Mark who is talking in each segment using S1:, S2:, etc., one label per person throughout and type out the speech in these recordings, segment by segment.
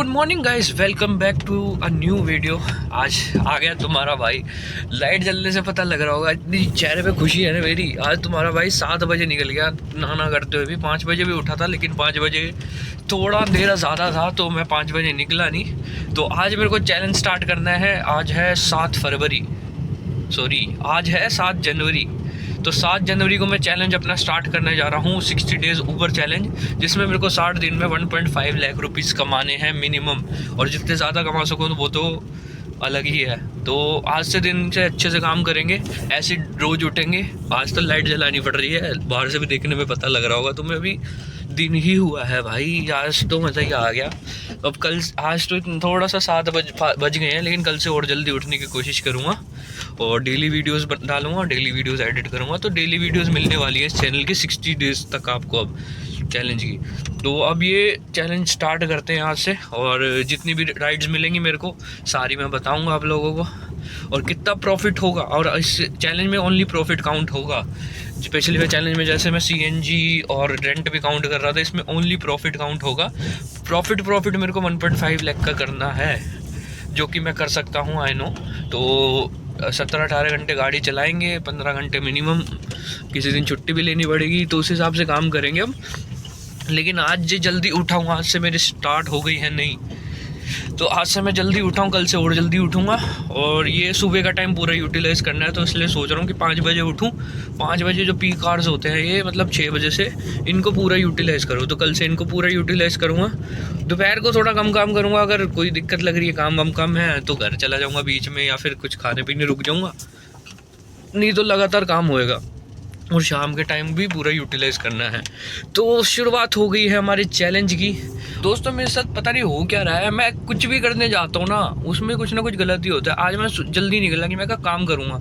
S1: Good morning guys, welcome back to a new video. आज आ गया तुम्हारा भाई। लाइट जलने से पता लग रहा होगा इतनी चेहरे पे खुशी है ना मेरी। आज तुम्हारा भाई 7 बजे निकल गया नहाना करते हुए। भी 5 बजे भी उठा था, लेकिन 5 बजे थोड़ा अंधेरा ज़्यादा था तो मैं 5 बजे निकला नहीं। तो आज मेरे को चैलेंज स्टार्ट करना है। आज है 7 फरवरी, सॉरी आज है 7 जनवरी। तो 7 जनवरी को मैं चैलेंज अपना स्टार्ट करने जा रहा हूँ, 60 डेज़ ऊबर चैलेंज, जिसमें मेरे को 60 दिन में 1.5 लाख रुपीज़ कमाने हैं मिनिमम। और जितने ज़्यादा कमा सकूँ तो वो तो अलग ही है। तो आज से दिन से अच्छे से काम करेंगे, ऐसे रोज़ उठेंगे। आज तो लाइट जलानी पड़ रही है, बाहर से भी देखने में पता लग रहा होगा तुम्हें। अभी दिन ही हुआ है भाई, आज तो मज़ा ही आ गया। अब कल, आज तो थोड़ा सा 7 बज गए हैं, लेकिन कल से और जल्दी उठने की कोशिश करूँगा और डेली वीडियोस डालूंगा, डेली वीडियोस एडिट करूँगा। तो डेली वीडियोस मिलने वाली है इस चैनल की 60 डेज़ तक आपको अब चैलेंज की। तो अब ये चैलेंज स्टार्ट करते हैं आज से, और जितनी भी राइड्स मिलेंगी मेरे को सारी मैं बताऊंगा आप लोगों को, और कितना प्रॉफिट होगा। और इस चैलेंज में ओनली प्रॉफिट काउंट होगा। स्पेशली वे चैलेंज में जैसे मैं सीएनजी और रेंट भी काउंट कर रहा था, इसमें ओनली प्रॉफिट काउंट होगा। प्रॉफिट मेरे को 1.5 लाख का करना है, जो कि मैं कर सकता हूँ, आई नो। तो 17-18 घंटे गाड़ी चलाएंगे, 15 घंटे मिनिमम। किसी दिन छुट्टी भी लेनी पड़ेगी, तो उस हिसाब से काम करेंगे हम। लेकिन आज जो जल्दी उठा हूँ, आज से मेरी स्टार्ट हो गई है नहीं, तो आज से मैं जल्दी उठाऊँ, कल से और जल्दी उठूँगा। और ये सुबह का टाइम पूरा यूटिलाइज़ करना है, तो इसलिए सोच रहा हूँ कि 5 बजे उठूँ। 5 बजे जो पीक आवर्स होते हैं ये, मतलब 6 बजे से इनको पूरा यूटिलाइज़ करूँ। तो कल से इनको पूरा यूटिलाइज़ करूँगा। दोपहर को थोड़ा कम काम करूँगा, अगर कोई दिक्कत लग रही है, काम कम है, तो घर चला जाऊँगा बीच में, या फिर कुछ खाने पीने रुक जाऊँगा। नहीं तो लगातार काम होएगा, और शाम के टाइम भी पूरा यूटिलाइज़ करना है। तो शुरुआत हो गई है हमारे चैलेंज की। दोस्तों मेरे साथ पता नहीं हो क्या रहा है, मैं कुछ भी करने जाता हूँ ना, उसमें कुछ ना कुछ गलती होता है। आज मैं जल्दी निकला कि मैं का काम करूँगा,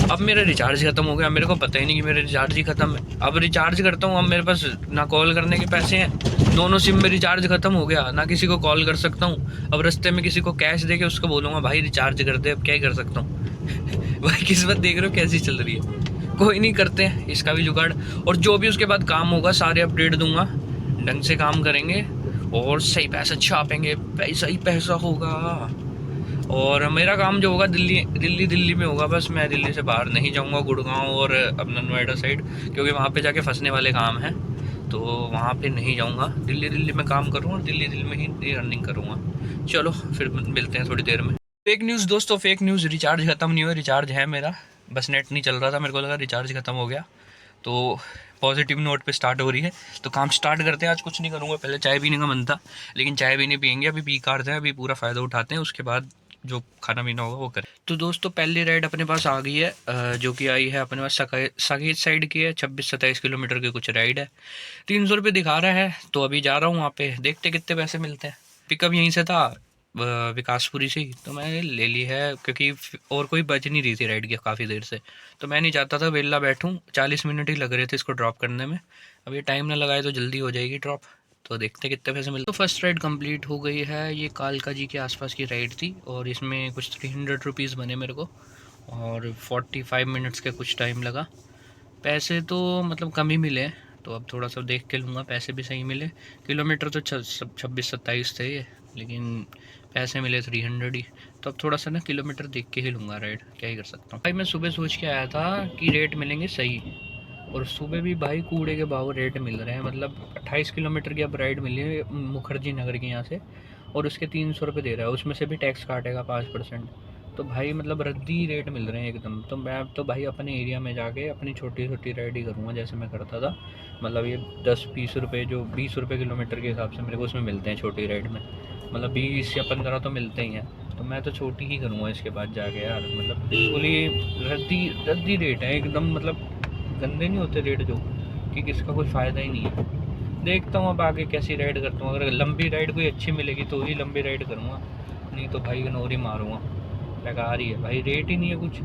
S1: अब मेरा रिचार्ज ख़त्म हो गया, मेरे को पता ही नहीं कि मेरा रिचार्ज ही ख़त्म है। अब रिचार्ज करता हूँ, अब मेरे पास ना कॉल करने के पैसे हैं, दोनों सिम में रिचार्ज ख़त्म हो गया, ना किसी को कॉल कर सकता हूँ। अब रास्ते में किसी को कैश दे के उसको बोलूँगा भाई रिचार्ज कर दे, अब क्या ही कर सकता हूँ। भाई किस्मत देख रहे हो कैसी चल रही है। कोई नहीं, करते हैं इसका भी जुगाड़, और जो भी उसके बाद काम होगा सारे अपडेट दूंगा। ढंग से काम करेंगे और सही पैसा छापेंगे, पैसा ही पैसा होगा। और मेरा काम जो होगा दिल्ली में होगा। बस मैं दिल्ली से बाहर नहीं जाऊंगा, गुड़गांव और अपना नोएडा साइड, क्योंकि वहाँ पे जाके फंसने वाले काम हैं, तो वहाँ पे नहीं जाऊंगा। दिल्ली में काम करूँगा और दिल्ली में ही रनिंग करूँगा। चलो फिर मिलते हैं थोड़ी देर में। फेक न्यूज़ दोस्तों, फेक न्यूज़। रिचार्ज ख़त्म नहीं हुआ, रिचार्ज है मेरा, बस नेट नहीं चल रहा था, मेरे को लगा रिचार्ज ख़त्म हो गया। तो पॉजिटिव नोट पे स्टार्ट हो रही है, तो काम स्टार्ट करते हैं। आज कुछ नहीं करूँगा, पहले चाय पीने का मन था, लेकिन चाय भी नहीं पियेंगे, अभी पी काटते हैं, अभी पूरा फ़ायदा उठाते हैं, उसके बाद जो खाना पीना होगा वो करें। तो दोस्तों पहली राइड अपने पास आ गई है, जो कि आई है अपने पास साकेत साइड की है। 26-27 किलोमीटर की कुछ राइड है, 300 रुपये दिखा रहा है। तो अभी जा रहा हूँ वहाँ पे, देखते कितने पैसे मिलते हैं। पिकअप यहीं से था, विकासपुरी से ही, तो मैंने ले ली है, क्योंकि और कोई बच नहीं रही थी राइड की काफ़ी देर से। तो मैं नहीं चाहता था वेला बैठूं, 40 मिनट ही लग रहे थे इसको ड्रॉप करने में। अब ये टाइम ना लगाए तो जल्दी हो जाएगी ड्रॉप। तो देखते कितने पैसे मिलते। तो फर्स्ट राइड कंप्लीट हो गई है। ये कालका जी के आसपास की राइड थी, और इसमें कुछ 300 रुपीज़ बने मेरे को, और 45 मिनट्स के कुछ टाइम लगा। पैसे तो मतलब कम ही मिले, तो अब थोड़ा सा देख के लूँगा, पैसे भी सही मिले। किलोमीटर तो 26-27 थे ये, लेकिन पैसे मिले 300 ही। तो अब थोड़ा सा ना किलोमीटर देख के ही लूँगा राइड, क्या ही कर सकता हूँ। भाई मैं सुबह सोच के आया था कि रेट मिलेंगे सही, और सुबह भी भाई कूड़े के भाव रेट मिल रहे हैं। मतलब 28 किलोमीटर की अब राइड मिली है मुखर्जी नगर के यहाँ से, और उसके 300 रुपये दे रहा है, उसमें से भी टैक्स काटेगा 5%। तो भाई मतलब रद्दी रेट मिल रहे हैं एकदम। तो मैं तो भाई अपने एरिया में जाके अपनी छोटी छोटी राइड ही करूँगा, जैसे मैं करता था। मतलब ये 10-20 रुपये, जो 20 रुपये किलोमीटर के हिसाब से मेरे को उसमें मिलते हैं छोटी राइड में, मतलब 20 या 15 तो मिलते ही हैं। तो मैं तो छोटी ही करूँगा इसके बाद जाके यार। मतलब बिल्कुल ही रद्दी रेट है एकदम, मतलब गंदे नहीं होते रेट जो कि किसका कोई फ़ायदा ही नहीं है। देखता हूँ अब आगे कैसी राइड करता हूँ। अगर लंबी राइड कोई अच्छी मिलेगी तो ही लंबी राइड करूँगा, नहीं तो भाई इग्नोर ही मारूँगा। बेकार ही है भाई, रेट ही नहीं है कुछ,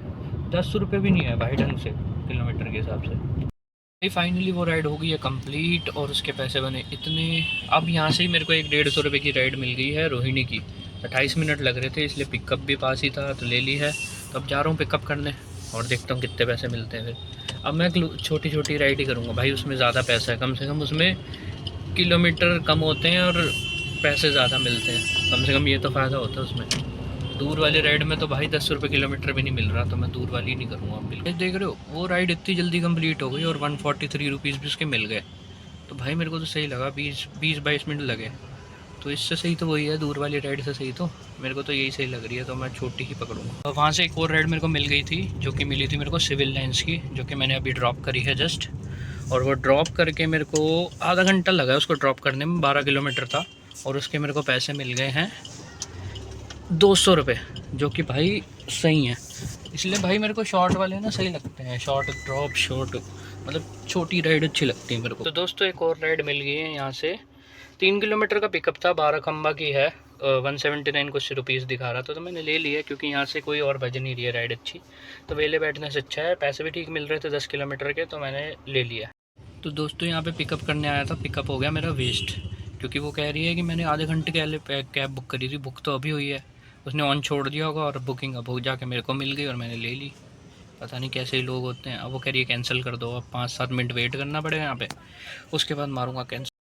S1: 10 रुपये भी नहीं है भाई ढंग से किलोमीटर के हिसाब से। भाई फाइनली वो राइड हो गई है कंप्लीट, और उसके पैसे बने इतने। अब यहाँ से ही मेरे को 150 रुपये की राइड मिल गई है रोहिणी की। 28 मिनट लग रहे थे, इसलिए पिकअप भी पास ही था, तो ले ली है। तो अब जा रहा हूँ पिकअप करने, और देखता हूँ कितने पैसे मिलते हैं फिर। अब मैं छोटी छोटी राइड ही करूँगा भाई, उसमें ज़्यादा पैसा है, कम से कम उसमें किलोमीटर कम होते हैं और पैसे ज़्यादा मिलते हैं, कम से कम ये तो फ़ायदा होता है उसमें। दूर वाली राइड में तो भाई 10 रुपये किलोमीटर भी नहीं मिल रहा, तो मैं दूर वाली नहीं करूँगा बिल्कुल। देख रहे हो वो राइड इतनी जल्दी कंप्लीट हो गई और 143 रुपीज़ भी उसके मिल गए। तो भाई मेरे को तो सही लगा, 20-22 मिनट लगे। तो इससे सही तो वही है, दूर वाली राइड से सही तो मेरे को तो यही सही लग रही है, तो मैं छोटी ही पकड़ूँगा। तो वहाँ से एक और राइड मेरे को मिल गई थी, जो कि मिली थी मेरे को सिविल लाइन्स की, जो कि मैंने अभी ड्रॉप करी है जस्ट। और वो ड्रॉप करके मेरे को आधा घंटा लगा उसको ड्रॉप करने में, 12 किलोमीटर था। और उसके मेरे को पैसे मिल गए हैं 200 रुपये, जो कि भाई सही है। इसलिए भाई मेरे को शॉर्ट वाले ना सही लगते हैं, शॉर्ट ड्रॉप शॉर्ट, मतलब छोटी राइड अच्छी लगती है मेरे को। तो दोस्तों एक और राइड मिल गई है यहाँ से, 3 किलोमीटर का पिकअप था, 12 खम्बा की है, 179 कुछ रुपीज़ दिखा रहा था, तो मैंने ले लिया क्योंकि यहाँ से कोई और बज नहीं रही है राइड अच्छी, तो वेले बैठने से अच्छा है, पैसे भी ठीक मिल रहे थे 10 किलोमीटर के, तो मैंने ले लिया। तो दोस्तों यहाँ पे पिकअप करने आया था, पिकअप हो गया मेरा वेस्ट, क्योंकि वो कह रही है कि मैंने आधे घंटे के लिए कैब बुक करी थी, बुक तो अभी हुई है, उसने ऑन छोड़ दिया होगा और बुकिंग अब जाके मेरे को मिल गई और मैंने ले ली। पता नहीं कैसे ही लोग होते हैं। अब वो कह रही है कैंसिल कर दो, अब 5-7 मिनट वेट करना पड़ेगा यहाँ पे, उसके बाद मारूंगा कैंसिल।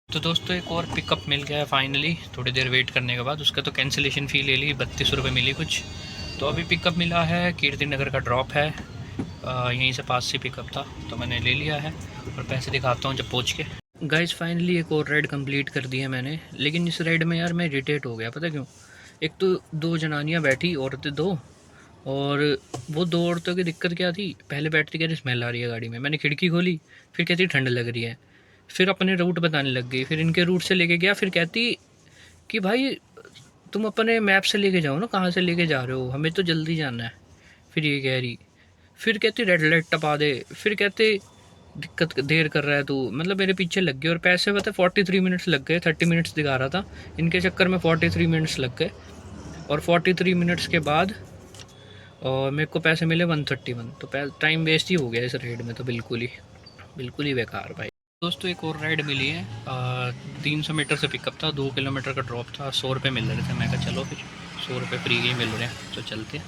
S1: तो दोस्तों एक और पिकअप मिल गया है फाइनली, थोड़ी देर वेट करने के बाद। उसका तो कैंसिलेशन फ़ी ले ली, 32 रुपये मिली कुछ। तो अभी पिकअप मिला है, कीर्ति नगर का ड्रॉप है, यहीं से पास से पिकअप था, तो मैंने ले लिया है और पैसे दिखाता हूँ जब पहुँच के। गाइस फाइनली एक और राइड कंप्लीट कर दी है मैंने, लेकिन इस राइड में यार मैं इरिटेट हो गया, पता क्यों? एक तो 2 जनानियाँ बैठी, औरतें 2, और वो 2 औरतों की दिक्कत क्या थी, पहले बैठती कह रही स्मेल आ रही है गाड़ी में, मैंने खिड़की खोली, फिर कहती ठंड लग रही है, फिर अपने रूट बताने लग गई, फिर इनके रूट से लेके गया, फिर कहती कि भाई तुम अपने मैप से लेके जाओ ना, कहाँ से लेके जा रहे हो, हमें तो जल्दी जाना है। फिर ये कह रही, फिर कहती रेड लाइट टपा दे, फिर कहते दिक्कत देर कर रहा है तू, मतलब मेरे पीछे लग गए। और पैसे पता 43 मिनट्स लग गए, 30 मिनट्स दिखा रहा था, इनके चक्कर में 43 मिनट्स लग गए। और 43 मिनट्स के बाद और मेरे को पैसे मिले 131, तो टाइम वेस्ट ही हो गया इस राइड में, तो बिल्कुल ही बेकार भाई। दोस्तों एक और राइड मिली है, 300 मीटर से पिकअप था, 2 किलोमीटर का ड्रॉप था, 100 रुपये मिल रहे थे। मैं कहा चलो फिर 100 रुपये फ्री ही मिल रहे हैं तो चलते हैं।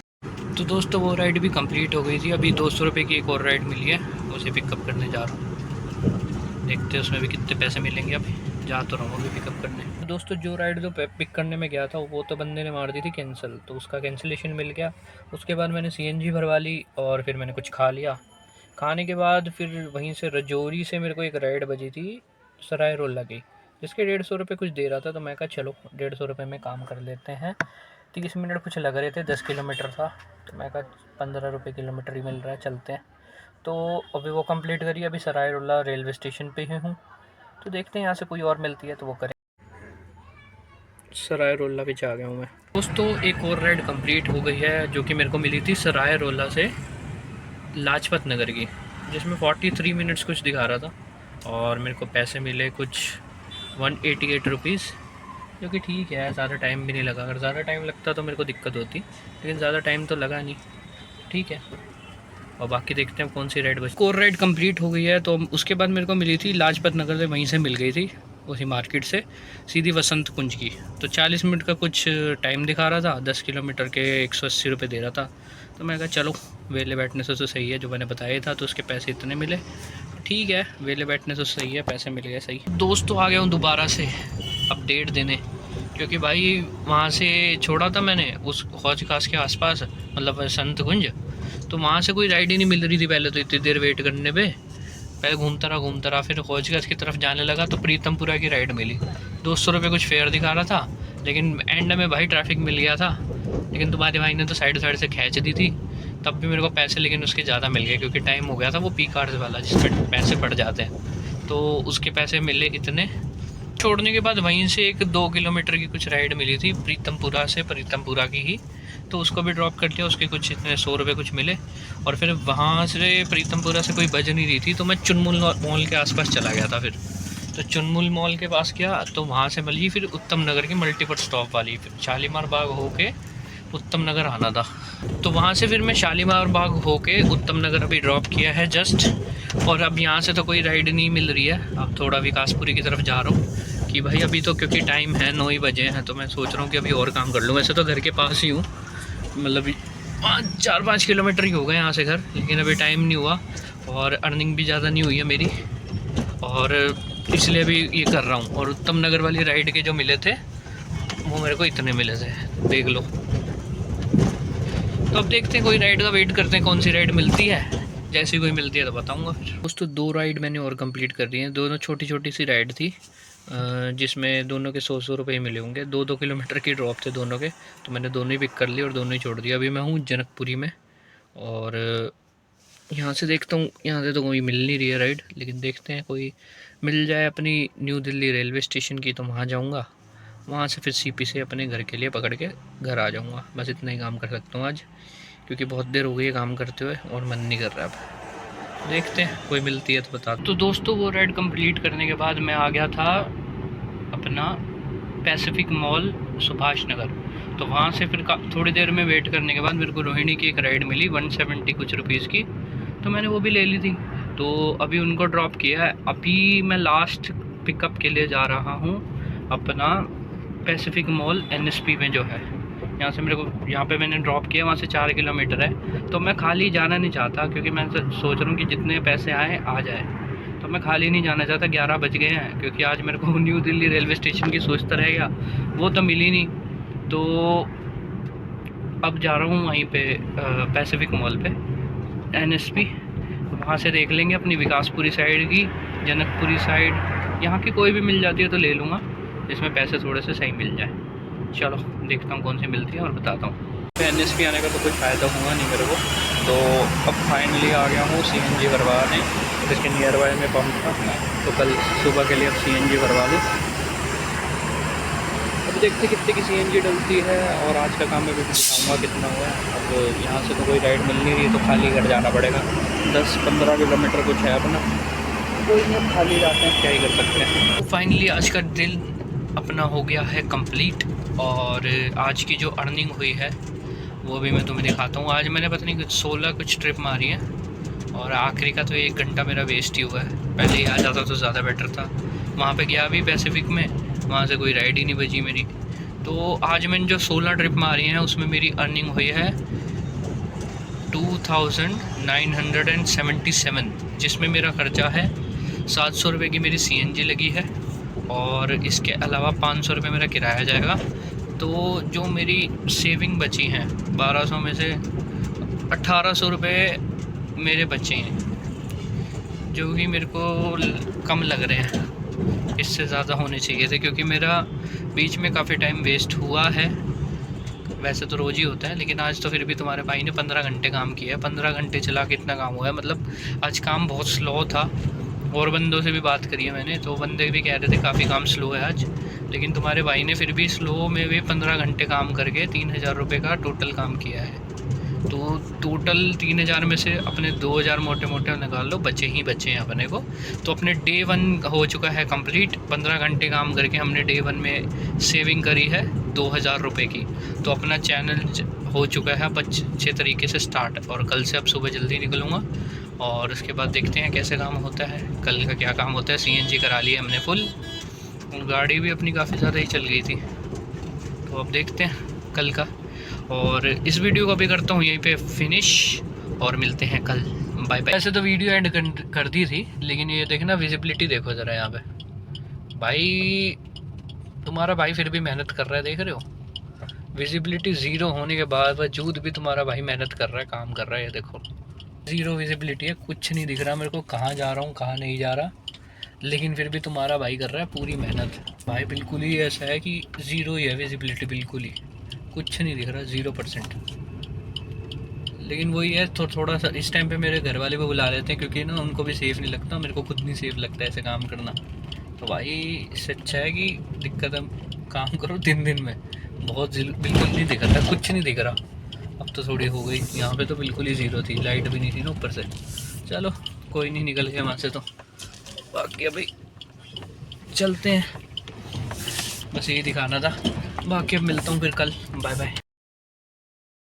S1: तो दोस्तों वो राइड भी कंप्लीट हो गई थी, अभी 200 रुपये की एक और राइड मिली है, उसे पिकअप करने जा रहा हूँ, देखते हैं उसमें भी कितने पैसे मिलेंगे। अभी जा तो रहा हूँ अभी पिकअप करने। तो दोस्तों जो राइड जो पिक करने में गया था वो तो बंदे ने मार दी थी कैंसिल, तो उसका कैंसिलेशन मिल गया। उसके बाद मैंने CNG भरवा ली और फिर मैंने कुछ खा लिया। खाने के बाद फिर वहीं से रजौरी से मेरे को एक राइड बजी थी सराय रोला की, जिसके 150 रुपये कुछ दे रहा था, तो मैं कहा चलो 150 रुपये में काम कर लेते हैं। 30 मिनट कुछ लग रहे थे, 10 किलोमीटर था, तो मैं कहा 15 रुपये किलोमीटर ही मिल रहा है, चलते हैं। तो अभी वो कंप्लीट करिए, अभी सराय रोला रेलवे स्टेशन पे ही हूँ, तो देखते हैं यहाँ से कोई और मिलती है तो वो करें। सराय रोला भी आ गया हूँ मैं। दोस्तों एक और राइड कंप्लीट हो गई है, जो कि मेरे को मिली थी सराय रोला से लाजपत नगर की, जिसमें 43 मिनट्स कुछ दिखा रहा था, और मेरे को पैसे मिले कुछ 188 रुपीज़, जो कि ठीक है, ज़्यादा टाइम भी नहीं लगा। अगर ज़्यादा टाइम लगता तो मेरे को दिक्कत होती, लेकिन ज़्यादा टाइम तो लगा नहीं, ठीक है। और बाकी देखते हैं कौन सी राइड बची। कोर राइड कंप्लीट हो गई है, तो उसके बाद मेरे को मिली थी लाजपत नगर से, वहीं से मिल गई थी उसी मार्केट से सीधी वसंत कुंज की। तो 40 मिनट का कुछ टाइम दिखा रहा था, 10 किलोमीटर के 180 रुपये दे रहा था, तो मैं कहा चलो वेले बैठने से तो सही है, जो मैंने बताया था, तो उसके पैसे इतने मिले, ठीक है, वेले बैठने से सही है, पैसे मिल गए सही। दोस्तों आ गया हूँ दोबारा से अपडेट देने, क्योंकि भाई वहाँ से छोड़ा था मैंने उस हौज खास के आसपास, मतलब संत कुंज, तो वहाँ से कोई राइड ही नहीं मिल रही थी पहले, तो इतनी देर वेट करने पे पहले घूमता रहा, फिर हौजगंज की तरफ जाने लगा तो प्रीतमपुरा की राइड मिली। 200 रुपये कुछ फेयर दिखा रहा था, लेकिन एंड में भाई ट्रैफिक मिल गया था, लेकिन तुम्हारे भाई ने तो साइड से खींच दी थी, तब भी मेरे को पैसे लेकिन उसके ज़्यादा मिल गए, क्योंकि टाइम हो गया था वो पी कार्ड्स वाला जिसमें पैसे पड़ जाते हैं, तो उसके पैसे मिले इतने। छोड़ने के बाद वहीं से एक 2 किलोमीटर की कुछ राइड मिली थी प्रीतमपुरा की ही, तो उसको भी ड्रॉप कर लिया, उसके कुछ इतने 100 रुपये कुछ मिले। और फिर वहाँ से प्रीतमपुरा से कोई बज नहीं रही थी, तो मैं चुनमुल मॉल के आसपास चला गया था। फिर तो चुनमुल मॉल के पास गया, तो वहाँ से मिली फिर उत्तम नगर की मल्टीपल स्टॉप वाली, फिर शालीमार बाग होके उत्तम नगर आना था, तो वहाँ से फिर मैं शालीमार बाग होके उत्तम नगर अभी ड्रॉप किया है जस्ट। और अब यहाँ से तो कोई राइड नहीं मिल रही है, अब थोड़ा विकासपुरी की तरफ जा रहा हूँ कि भाई अभी तो क्योंकि टाइम है 9 ही बजे हैं, तो मैं सोच रहा हूँ कि अभी और काम कर लूँ। वैसे तो घर के पास ही हूँ, मतलब 4-5 किलोमीटर ही हो गए यहाँ से घर, लेकिन अभी टाइम नहीं हुआ और अर्निंग भी ज़्यादा नहीं हुई है मेरी, और इसलिए भी ये कर रहा हूँ। और उत्तम नगर वाली राइड के जो मिले थे वो मेरे को इतने मिले थे, देख लो। तो अब देखते हैं, कोई राइड का वेट करते हैं, कौन सी राइड मिलती है। जैसी कोई मिलती है तो बताऊंगा फिर। दोस्तों 2 राइड मैंने और कंप्लीट कर दी हैं। दोनों छोटी छोटी सी राइड थी, जिसमें दोनों के 100 रुपये मिले होंगे। 2-2 किलोमीटर की ड्रॉप थे दोनों के, तो मैंने दोनों ही पिक कर लिए और दोनों ही छोड़ दिया। अभी मैं हूँ जनकपुरी में, और यहाँ से देखता हूँ, यहाँ से तो कोई मिल नहीं रही है राइड, लेकिन देखते हैं कोई मिल जाए अपनी न्यू दिल्ली रेलवे स्टेशन की तो वहाँ जाऊँगा। वहाँ से फिर सीपी से अपने घर के लिए पकड़ के घर आ जाऊँगा। बस इतना ही काम कर सकता हूँ आज, क्योंकि बहुत देर हो गई है काम करते हुए और मन नहीं कर रहा अब। देखते हैं कोई मिलती है तो बता। तो दोस्तों वो राइड कंप्लीट करने के बाद मैं आ गया था अपना पैसिफिक मॉल सुभाष नगर। तो वहाँ से फिर थोड़ी देर में वेट करने के बाद मेरे को रोहिणी की एक राइड मिली 170 कुछ रुपीज़ की, तो मैंने वो भी ले ली थी। तो अभी उनको ड्रॉप किया है। अभी मैं लास्ट पिकअप के लिए जा रहा हूँ अपना पैसिफिक मॉल NSP में जो है। यहाँ से मेरे को, यहाँ पे मैंने ड्रॉप किया, वहाँ से 4 किलोमीटर है। तो मैं खाली जाना नहीं चाहता, क्योंकि मैं सोच रहा हूँ कि जितने पैसे आए आ जाए। तो मैं खाली नहीं जाना चाहता। 11 बज गए हैं, क्योंकि आज मेरे को न्यू दिल्ली रेलवे स्टेशन की सोचता रह गया, वो तो मिली नहीं। तो अब जा रहा हूँ वहीं पे पैसिफिक मॉल पे NSP। वहाँ से देख लेंगे अपनी विकासपुरी साइड की, जनकपुरी साइड, यहाँ की कोई भी मिल जाती है तो ले लूँगा, जिसमें पैसे थोड़े से सही मिल जाए। चलो देखता हूँ कौन सी मिलती है और बताता हूँ। NSP आने का तो कोई फ़ायदा हुआ नहीं मेरे को। तो अब फाइनली आ गया हूँ CNG भरवाने। इसके नियर बाय में पंप था, तो कल सुबह के लिए अब CNG भरवा लूँ। अब देखते कितने की CNG डलती है, और आज का काम मैं भी दिखाऊँगा कितना हुआ है। अब यहाँ से तो कोई राइड मिल नहीं रही, तो खाली घर जाना पड़ेगा। 10-15 किलोमीटर कुछ है अपना, कोई नहीं, अब खाली जाते हैं, क्या ही कर सकते हैं। तो फाइनली आज का दिन अपना हो गया है कंप्लीट, और आज की जो अर्निंग हुई है वो भी मैं तुम्हें दिखाता हूँ। आज मैंने पता नहीं 16 कुछ ट्रिप मारी है, और आखिरी का तो 1 घंटा मेरा वेस्ट ही हुआ है। पहले ही आ जाता तो ज़्यादा बेटर था। वहाँ पे गया भी पैसिफिक में, वहाँ से कोई राइड ही नहीं बची मेरी। तो आज मैंने जो 16 ट्रिप मारी हैं उसमें मेरी अर्निंग हुई है 2977, जिसमें मेरा खर्चा है 700 रुपये की मेरी CNG लगी है, और इसके अलावा 500 रुपये मेरा किराया जाएगा। तो जो मेरी सेविंग बची हैं 1200 में से 1800 रुपये मेरे बचे हैं, जो कि मेरे को कम लग रहे हैं। इससे ज़्यादा होने चाहिए थे, क्योंकि मेरा बीच में काफ़ी टाइम वेस्ट हुआ है। वैसे तो रोज़ ही होता है, लेकिन आज तो फिर भी तुम्हारे भाई ने 15 घंटे काम किया है। 15 घंटे चला के इतना काम हुआ है, मतलब आज काम बहुत स्लो था। और बंदों से भी बात करी है मैंने, तो बंदे भी कह रहे थे काफ़ी काम स्लो है आज, लेकिन तुम्हारे भाई ने फिर भी स्लो में भी 15 घंटे काम करके 3000 रुपये का टोटल काम किया है। तो टोटल 3000 में से अपने 2000 मोटे मोटे निकाल लो, बचे ही बचे हैं अपने को। तो अपने डे 1 हो चुका है कंप्लीट। 15 घंटे काम करके हमने डे 1 में सेविंग करी है 2000 रुपये की। तो अपना चैनल हो चुका है अच्छे तरीके से स्टार्ट, और कल से अब सुबह जल्दी निकलूँगा, और उसके बाद देखते हैं कैसे काम होता है, कल का क्या काम होता है। CNG करा ली है हमने फुल, गाड़ी भी अपनी काफ़ी ज़्यादा ही चल गई थी। तो अब देखते हैं कल का, और इस वीडियो को भी करता हूँ यहीं पे फिनिश, और मिलते हैं कल। Bye bye. ऐसे तो वीडियो एंड कर दी थी, लेकिन ये देखना विजिबिलिटी देखो ज़रा यहाँ पे। भाई तुम्हारा भाई फिर भी मेहनत कर रहा है, देख रहे हो। विजिबिलिटी 0 होने के बावजूद भी तुम्हारा भाई मेहनत कर रहा है, काम कर रहा है। ये देखो 0 विजिबिलिटी है, कुछ नहीं दिख रहा मेरे को, कहाँ जा रहा हूँ कहाँ नहीं जा रहा, लेकिन फिर भी तुम्हारा भाई कर रहा है पूरी मेहनत। भाई बिल्कुल ही ऐसा है कि 0 ही है विजिबिलिटी, बिल्कुल ही कुछ नहीं दिख रहा, 0%। लेकिन वही है, थोड़ा सा इस टाइम पे मेरे घर वाले भी बुला लेते हैं, क्योंकि ना उनको भी सेफ़ नहीं लगता, मेरे को खुद नहीं सेफ़ लगता ऐसे काम करना। तो भाई इससे अच्छा है कि दिक्कत काम करो दिन में। बहुत बिल्कुल नहीं दिख रहा, कुछ नहीं दिख रहा। अब तो थोड़ी हो गई, यहाँ पे तो बिल्कुल ही 0 थी, लाइट भी नहीं थी ना ऊपर से। चलो कोई नहीं, निकल गया वहाँ से। तो बाकी अभी चलते हैं, बस यही दिखाना था। बाकी अब मिलता हूँ फिर कल। Bye bye.